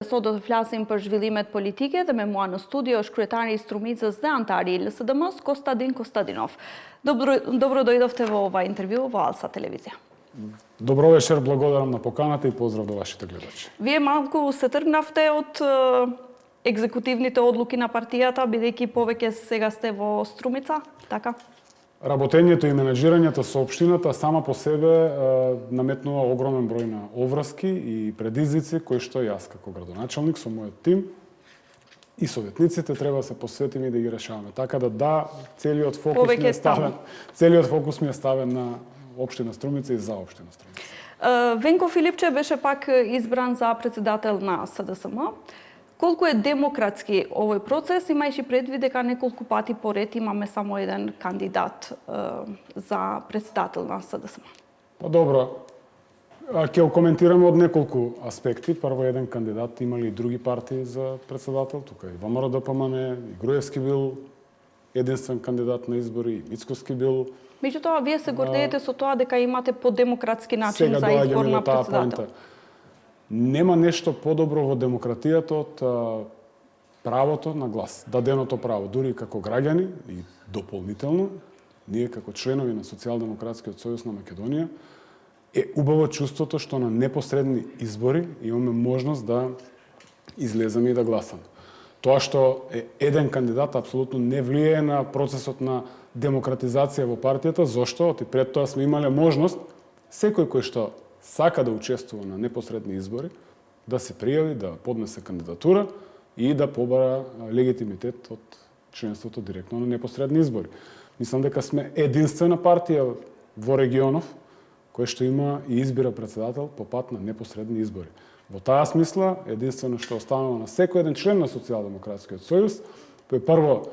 интересно да влязем по живилимет политике, да ме моа на студио шкретари Струмица Здеантари ЛСДМ с Костадин Костадинов. Добро дојдовте во ова интервју во Алса телевизија. Добро вечер, благодарам на поканата и поздрав до вашите гледачи. Вие малку се тргнавте од екзекутивните одлуки на партијата, бидејќи повеќе сега сте во Струмица, така? Работењето и менеджирањето со општината сама по себе наметнува огромен број на оврски и предизвици кои што јас како градоначалник со мојот тим и советниците треба да се посветиме и да ги решаваме. Така да, целиот фокус ми е ставен на општина Струмица и за општина Струмица. Венко Филипче беше пак избран за председател на СДСМ. Колку е демократски овој процес, имајќи предвид дека неколку пати поред имаме само еден кандидат за председател на СДСМ? Па добро, ќе го коментираме од неколку аспекти. Прво, еден кандидат, има ли и други партии за председател? Тука и ВМРО ДПМН, и Груевски бил единствен кандидат на избори, и Мицкоски бил. Меѓутоа, вие се гордеете со тоа дека имате по демократски начин за избор на председател. Нема нешто подобро во демократијата од правото на глас, даденото право, дури како граѓани и дополнително, ние како членови на Социјалдемократскиот сојуз на Македонија, е убаво чувството што на непосредни избори имаме можност да излеземе и да гласаме. Тоа што е еден кандидат апсолутно не влијае на процесот на демократизација во партијата, зошто и пред тоа сме имале можност секој кој што сака да учествува на непосредни избори, да се пријави, да поднесе кандидатура и да побара легитимитет од членството директно на непосредни избори. Мислам дека сме единствена партија во регионов која што има и избира председател по пат на непосредни избори. Во таа смисла, единствено што останува на секој еден член на Социјалдемократскиот сојуз, е прво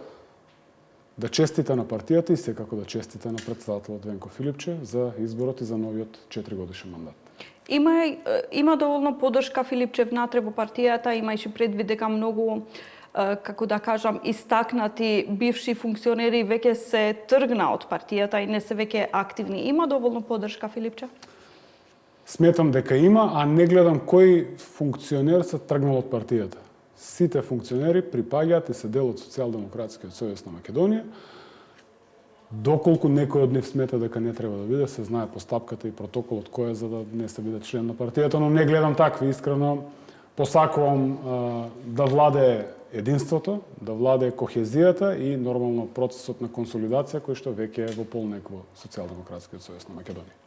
да честите на партијата и секако да честите на председателот Венко Филипче за изборот и за новиот 4-годишен мандат. Има доволно поддршка Филипче внатре во партијата, имајќи предвид дека многу, како да кажам, истакнати бивши функционери веќе се тргна од партијата и не се веќе активни. Има доволно поддршка Филипче? Сметам дека има, а не гледам кој функционер се тргнал од партијата. Сите функционери припаѓаат и се дел од Социјалдемократскиот сојуз на Македонија. Доколку некој од нив смета дека не треба да биде, се знае постапката и протоколот кој е за да не се биде член на партијата, но не гледам такви. Искрено посакувам да владее единството, да владее кохезијата и нормално процесот на консолидација кој што веќе е во полнек во Социјалдемократскиот сојуз на Македонија.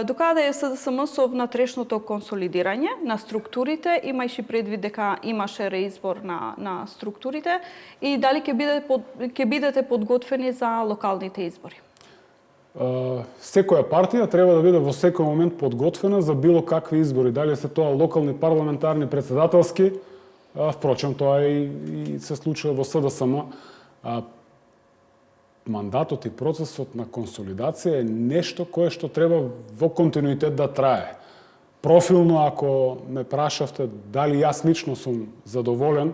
Докаде е СДСМ со внатрешното консолидирање на структурите, имајќи предвид дека имаше реизбор на структурите, и дали ќе бидете подготвени за локалните избори? Секоја партија треба да биде во секој момент подготвена за било какви избори, дали се тоа локални, парламентарни, председателски. Впрочем, тоа и се случува во СДСМ. Мандатот и процесот на консолидација е нешто кое што треба во континуитет да трае. Профилно, ако ме прашавте дали јас лично сум задоволен,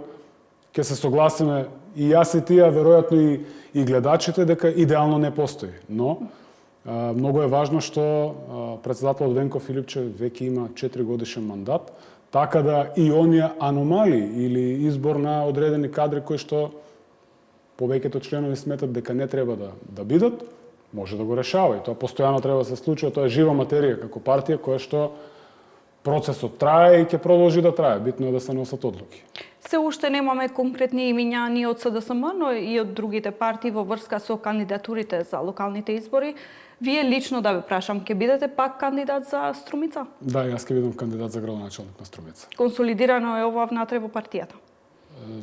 ќе се согласиме и јас и тие, веројатно и гледачите, дека идеално не постои. Но многу е важно што председателот Венко Филипче веќе има 4-годишен мандат, така да и оние аномалии или избор на одредени кадри кои што повеќето членови сметат дека не треба да бидат, може да го решава и тоа постојано треба да се случува, тоа е жива материја како партија која што процесот трае и ќе продолжи да трае, битно е да се носат одлуки. Се уште немаме конкретни имиња ни од СДСМ, но и од другите партии во врска со кандидатурите за локалните избори. Вие лично да ве прашам, ќе бидете пак кандидат за Струмица? Да, јас ќе бидам кандидат за градоначалник на Струмица. Консолидирано е ова внатре во партијата?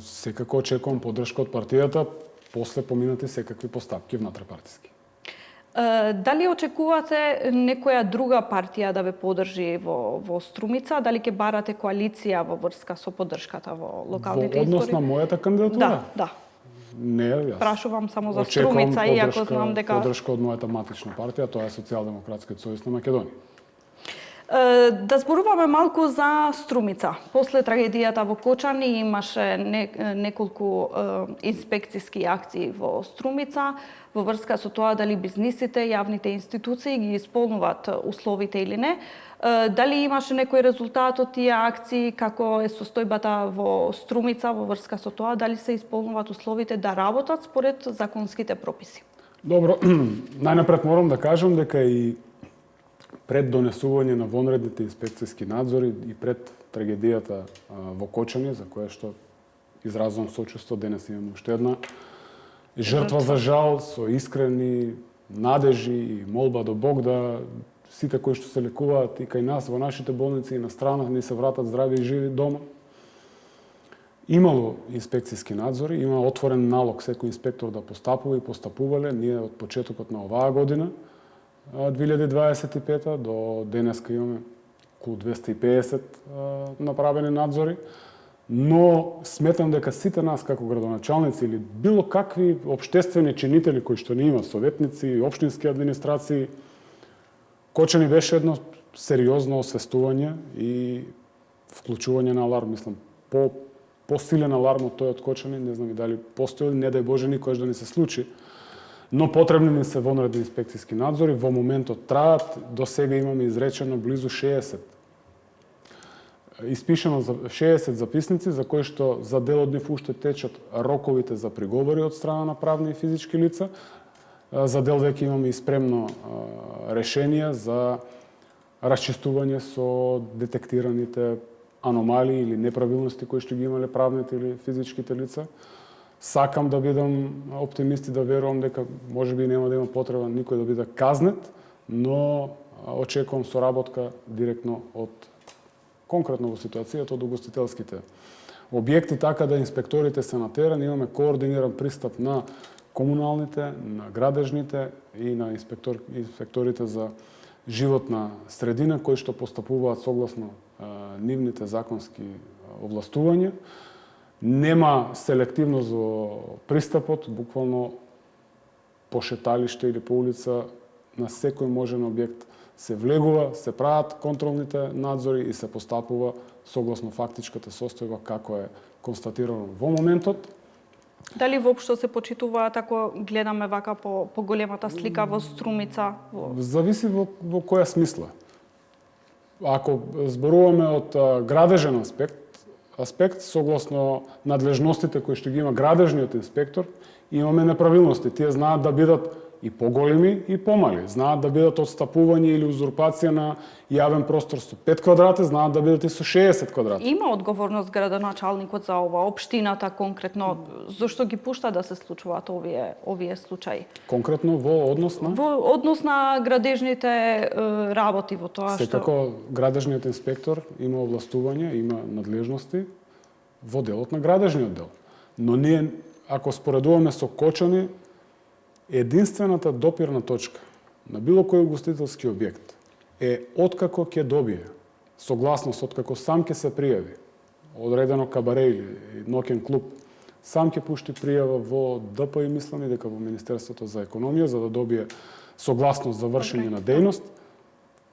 Секако очекувам поддршка од партијата после поминати секакви постапки внатре партиски. Дали очекувате некоја друга партија да ве поддржи во Струмица? Дали ќе барате коалиција во врска со поддршката во локалните избори? Во однос на мојата кандидатура? Да. Не, јас прашувам само за Струмица, иако знам дека поддршка од мојата матична партија, тоа е Социјалдемократскиот сојуз на Македонија. Да зборуваме малку за Струмица. После трагедијата во Кочани имаше неколку инспекциски акции во Струмица во врска со тоа дали бизнисите, јавните институции ги исполнуваат условите или не. Дали имаше некој резултат од тие акции, како е состојбата во Струмица во врска со тоа дали се исполнуваат условите да работат според законските прописи? Добро, најнапред морам да кажам дека и пред донесување на вонредните инспекцијски надзори и пред трагедијата во Кочани, за која што изразувам сочувство, денес имаме уште една жртва за жал, со искрени надежи и молба до Бог да сите кои што се лекуваат и кај нас во нашите болници и на страна ни се вратат здрави и живи дома. Имало инспекцијски надзори, има отворен налог секој инспектор да постапува и постапувале. Ние од почетокот на оваа година 2025 до денеска имаме околу 250 направени надзори, но сметам дека сите нас како градоначалници или било какви општествени чинители кои што не има советници, општински администрации, Кочани беше едно сериозно освестување и вклучување на аларм, мислам, посилен аларм од тој од Кочани, не знам и дали постои, не дај Боже никош да ни се случи. Но потребни ни се вонредни инспекцијски надзори, во моментот траат, до сега имаме изречено близу 60. Испишено 60 записници за кои што за дел од нив уште течат роковите за приговори од страна на правни и физички лица. За дел веќе имаме и спремно решение за расчистување со детектираните аномалии или неправилности кои што ги имале правните или физичките лица. Сакам да бидам оптимист и да верувам дека можеби нема да има потреба никој да биде казнет, но очекувам соработка директно од конкретно во ситуацијата од угостителските објекти, така да инспекторите се на терен, имаме координиран пристап на комуналните, на градежните и на инспекторите за животна средина кои што постапуваат согласно нивните законски овластувања. Нема селективност во пристапот, буквално по шеталиште или по улица на секој можен објект се влегува, се прават контролните надзори и се постапува согласно фактичката состојба како е констатирано во моментот. Дали воопшто се почитуваат ако гледаме вака по големата слика во Струмица? Зависи во која смисла. Ако зборуваме од градежен аспект, согласно надлежностите кои што ги има градежниот инспектор, имаме неправилности. Тие знаат да бидат и поголеми и помали. Знаат да бидат отстапување или узурпација на јавен простор со 5 квадрати, знаат да бидат и со 60 квадрати. Има одговорност градоначалникот за ова, општината конкретно, зошто ги пушта да се случуваат овие случаи? Конкретно во однос на? Во однос на градежните работи во тоа што... Секако градежниот инспектор има овластување, има надлежности во делот на градежниот дел. Но ние, ако споредуваме со Кочани, единствената допирна точка на било кој угостителски објект е откако ќе добие согласност, откако сам ќе се пријави, одредено кабаре или ноќен клуб, сам ќе пушти пријава во ДПИ, мислам и дека во Министерството за економија, за да добие согласност за вршење на дејност,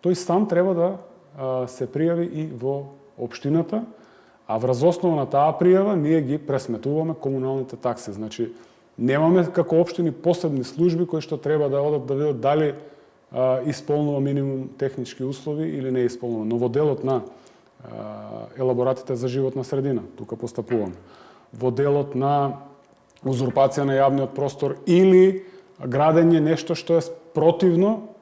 тој сам треба да се пријави и во општината, а врз основа на таа пријава ние ги пресметуваме комуналните такси. Значи, немаме како општини посебни служби кои што треба да одат да видат дали исполнува минимум технички услови или не исполнува. Но во делот на елаборатите за животна средина, тука постапуваме. Во делот на узурпација на јавниот простор или градење нешто што е противно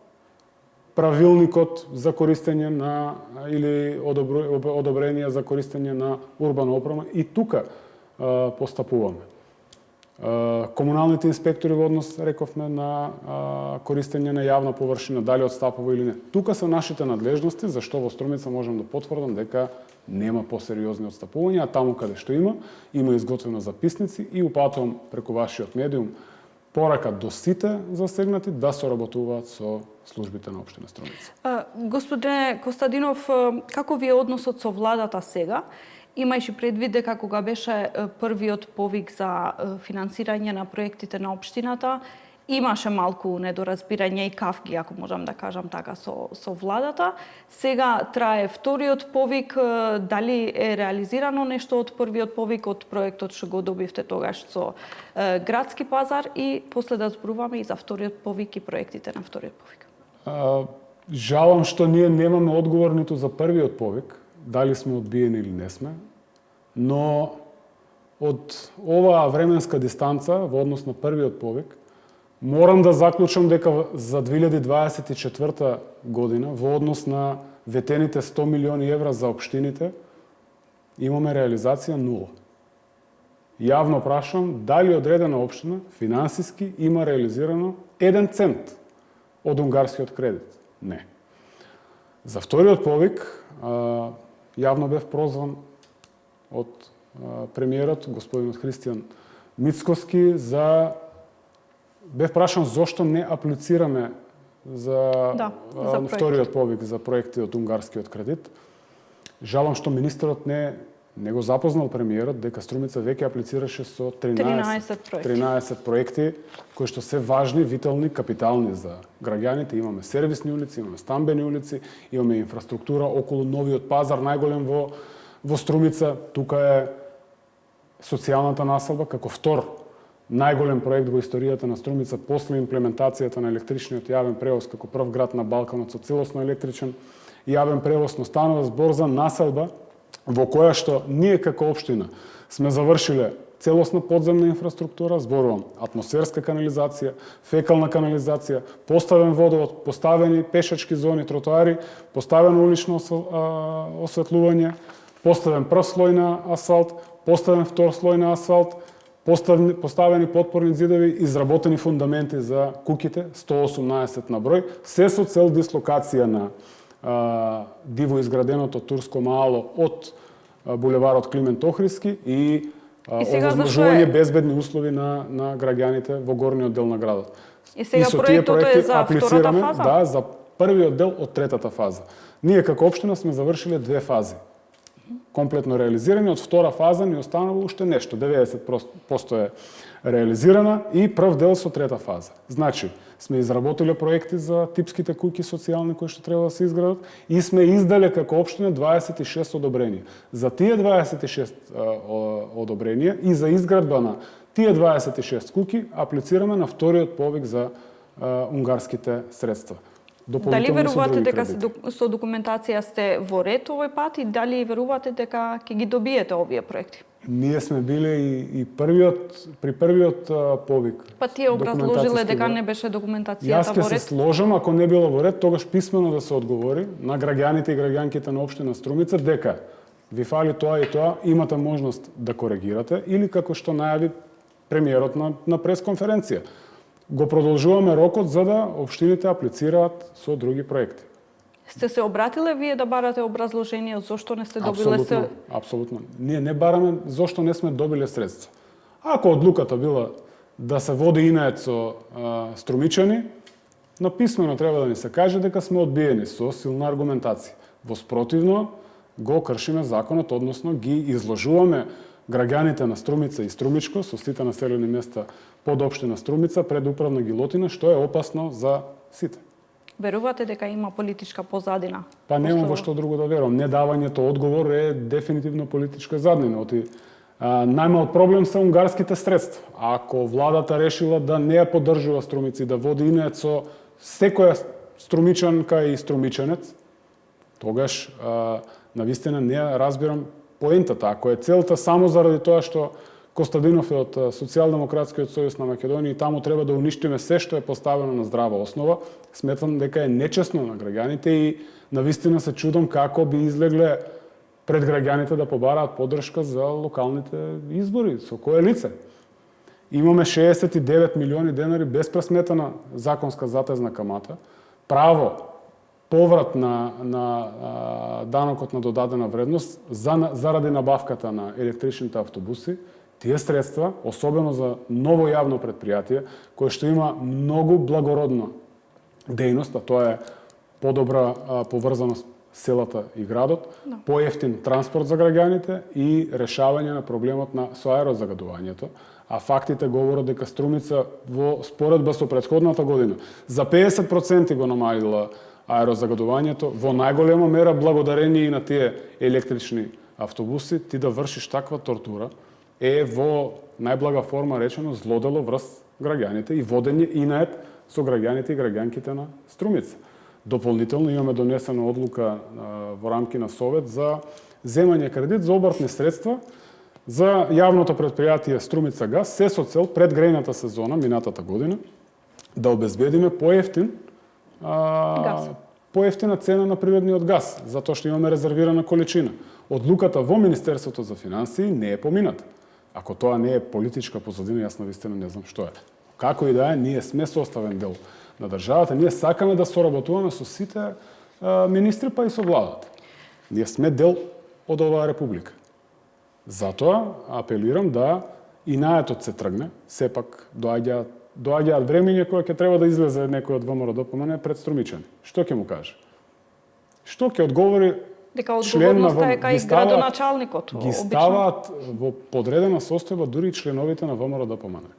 правилникот за користење на или одобрение за користење на урбана опрема, и тука постапуваме. Комуналните инспектори во однос, рековме, на користење на јавна површина, дали отстапува или не. Тука се нашите надлежности, зашто во Струмица можам да потврдам дека нема посериозни отстапувања, а таму каде што има изготвено записници и упатувам преку вашиот медиум порака до сите засегнати да соработуваат со службите на општина Струмица. Господине Костадинов, како ви е односот со владата сега? Имајќи предвид дека кога беше првиот повик за финансирање на проектите на општината, имаше малку недоразбирање и кафги, ако можам да кажам така, со владата. Сега трае вториот повик, дали е реализирано нешто од првиот повик, од проектот што го добивте тогаш со градски пазар, и после да зборуваме и за вториот повик и проектите на вториот повик. Жалам што ние немаме одговор ниту за првиот повик, дали сме одбиени или не сме, но од оваа временска дистанца во однос на првиот повик, морам да заклучам дека за 2024 година, во однос на ветените 100 милиони евра за општините, имаме реализација 0. Јавно прашам дали одредена општина финансиски има реализирано 1 цент од унгарскиот кредит. Не. За вториот повик, јавно бев прозван од премиерот, господинот Христијан Мицкоски, бев прашан зошто не аплицираме за вториот повик за проекти од унгарскиот кредит. Жалам што министерот не го запознал премиерот дека Струмица веќе аплицираше со 13 проекти кои што се важни, витални, капитални за граѓаните. Имаме сервисни улици, имаме стамбени улици, имаме инфраструктура околу новиот пазар, најголем во Струмица. Тука е социјалната населба како втор најголем проект во историјата на Струмица после имплементацијата на електричниот јавен превоз како прв град на Балканот со целосно електричен јавен превоз, но станува збор за населба во која што ние како општина сме завршиле целосна подземна инфраструктура, зборувам атмосферска канализација, фекална канализација, поставен водовод, поставени пешачки зони, тротоари, поставено улично осветлување, поставен прв слој на асфалт, поставен втор слој на асфалт, поставени подпорни зидови, изработени фундаменти за куќите, 118 на број, се со цел дислокација на диво изграденото турско мало од булеварот Климент Охридски и овозможување безбедни услови на граѓаните во горниот дел на градот. И сега проектот е за втората фаза? Да, за првиот дел од третата фаза. Ние како општина сме завршиле 2 фази. Комплетно реализирани, од втора фаза ни останало уште нешто, 90% е реализирана и прв дел со трета фаза. Значи, сме изработиле проекти за типските куќи социјални кои што треба да се изградат и сме издале како општина 26 одобренија. За тие 26 одобренија и за изградба на тие 26 куќи аплицираме на вториот повик за унгарските средства. Дали верувате дека со документација сте во ред овој пат и дали верувате дека ќе ги добиете овие проекти? Ние сме биле и при првиот повик. Па тие образложиле дека не беше документацијата во ред? Јас ќе се сложам, ако не било во ред, тогаш писмено да се одговори на граѓаните и граѓанките на општина Струмица дека ви фали тоа и тоа, имате можност да коригирате или како што најави премиерот на пресконференција. Го продолжуваме рокот за да општините аплицираат со други проекти. Сте се обратиле вие да барате образложение зошто не сте добиле се? Апсолутно. Ние не бараме зошто не сме добиле средства. Ако одлуката била да се води инает со струмичани, написмено треба да ни се каже дека сме одбиени со силна аргументација. Во спротивно го кршиме законот, односно ги изложуваме граѓаните на Струмица и Струмичко со сите населени места под општина Струмица пред управна гилотина, што е опасно за сите. Верувате дека има политичка позадина? Па немам во што друго да верувам. Недавањето одговор е дефинитивно политичка заднина. Најмал проблем се унгарските средства. Ако владата решила да не ја поддржува Струмица и да води инает со секоја струмичанка и струмичанец, тогаш навистина не ја разбирам поентата. Ако е целта само заради тоа што Костадинов е од Социјалдемократскиот сојуз на Македонија и таму треба да уништиме се што е поставено на здрава основа, сметам дека е нечесно на граѓаните и навистина се чудам како би излегле пред граѓаните да побараат поддршка за локалните избори, со кое лице. Имаме 69 милиони денари без пресметана законска затезна камата, право поврат на данокот на додадена вредност заради набавката на електричните автобуси. Тие средства, особено за ново јавно предпријатие, кое што има многу благородна дејност, а тоа е подобра поврзаност селата и градот, поевтин транспорт за граѓаните и решавање на проблемот со аерозагадувањето. А фактите говорат дека Струмица во споредба со претходната година за 50% го намалила аерозагадувањето, во најголема мера благодарение и на тие електрични автобуси. Ти да вршиш таква тортура е во најблага форма речено злодело врз граѓаните и водење инает со граѓаните и граѓанките на Струмица. Дополнително имаме донесена одлука во рамки на Совет за земање кредит за обртни средства за јавното претпријатие Струмица газ, се со цел пред грејната сезона минатата година да обезбедиме поевтина цена на природниот газ, затоа што имаме резервирана количина. Одлуката во Министерството за финансии не е помината. Ако тоа не е политичка позадина, јас навистина не знам што е. Како и да е, ние сме составен дел на државата, ние сакаме да соработуваме со сите министри, па и со владата. Ние сме дел од оваа република. Затоа апелирам да инаетот се тргне, сепак доаѓаат времења кога ќе треба да излезе некој од ВМРО ДПМН пред Струмичани. Што ќе му каже? Што ќе одговори дека одговорноста е кај градоначалникот? Ги ставаат во подредена состојба дури и членовите на ВМРО ДПМН.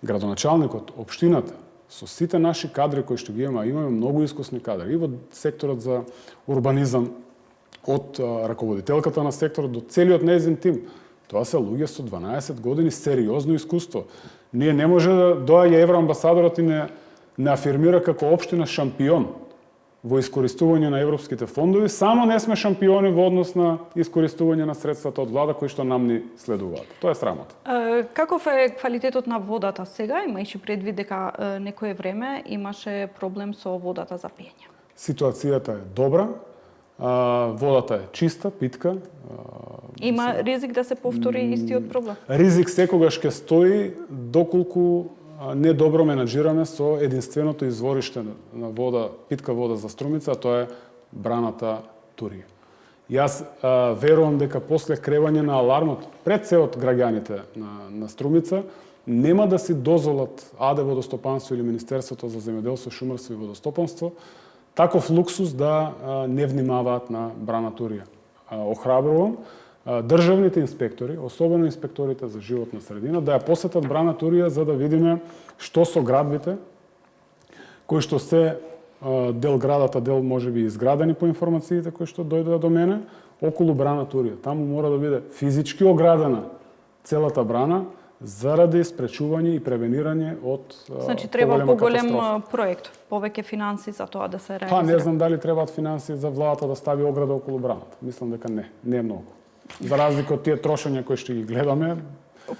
Градоначалникот, општината, со сите наши кадри кои што ги имаме многу искусни кадри и во секторот за урбанизам, од раководителката на секторот до целиот нејзин тим. Тоа се луѓе со 12 години сериозно искуство. Ние не може да доаѓа евроамбасадорот и не афирмира како општина шампион во искористување на европските фондови, само не сме шампиони во однос на искористување на средствата од влада кои што нам ни следуваат. Тоа е срамота. Каков е квалитетот на водата сега? Имајќи предвид дека некое време имаше проблем со водата за пиење. Ситуацијата е добра. Водата е чиста, питка. Има ризик да се повтори истиот проблем? Ризик секогаш ќе стои доколку недобро менаџираме со единственото извориште на вода, питка вода за Струмица, а тоа е браната Турија. Јас верувам дека после кревање на алармот пред се од граѓаните на Струмица нема да си дозволат АД водостопанство или Министерството за земјоделство, шумарство и водостопанство таков луксус да не внимаваат на брана Турија. Охрабрувам државните инспектори, особено инспекторите за животна средина, да ја посетат брана Турија за да видиме што со градбите, кои што се дел градата, дел можеби изградени по информациите кои што дојдоа до мене, околу брана Турија. Таму мора да биде физички оградена целата брана, заради спречување и превенирање од Значи треба поголем проект, повеќе финанси за тоа да се реализира. Не знам дали требаат финанси за владата да стави ограда околу браната. Мислам дека не е многу. За разлика од тие трошења кои што ги гледаме.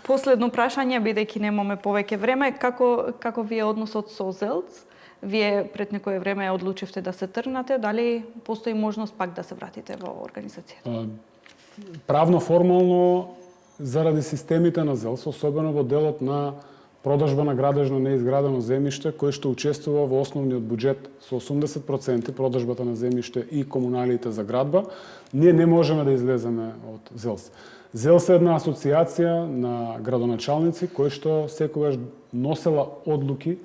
Последно прашање, бидејќи немаме повеќе време, како ви е односот со ЗЕЛЦ? Вие пред некое време одлучивте да се тргнате, дали постои можност пак да се вратите во организацијата? Правно формално заради системите на ЗЕЛС, особено во делот на продажба на градежно неизградено земјиште, кој што учествува во основниот буџет со 80% продажбата на земјиште и комуналиите за градба, ние не можеме да излеземе од ЗЕЛС. ЗЕЛС е една асоциација на градоначалници кои што секогаш носела одлуки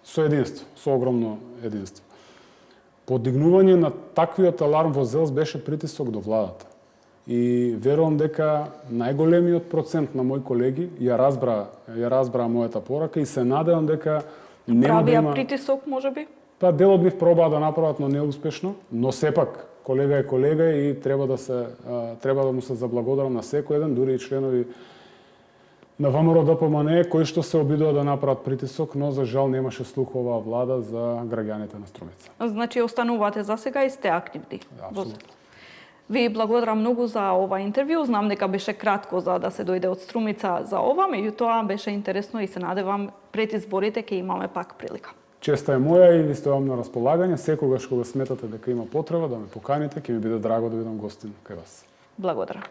со единство, со огромно единство. Подигнување на таквиот аларм во ЗЕЛС беше притисок до владата. И верувам дека најголемиот процент на мои колеги ја разбра мојата порака и се надевам дека нема да има притисок можеби? Па делот нив пробаа да направат, но неуспешно, но сепак колега е колега и треба да му се заблагодарам на секој еден, дури и членови на ВМРО ДПМН кои што се обидува да направат притисок, но за жал немаше слух оваа влада за граѓаните на Струмица. Значи останувате за сега и сте активни. Апсолутно. Ви благодарам многу за ова интервју. Знам дека беше кратко за да се дојде од Струмица за ова, меѓутоа беше интересно и се надевам пред изборите ќе имаме пак прилика. Честа е моја и ви стојам на располагање. Секогаш кога сметате дека има потреба да ме поканите, ќе ми биде драго да бидам гостин кај вас. Благодарам.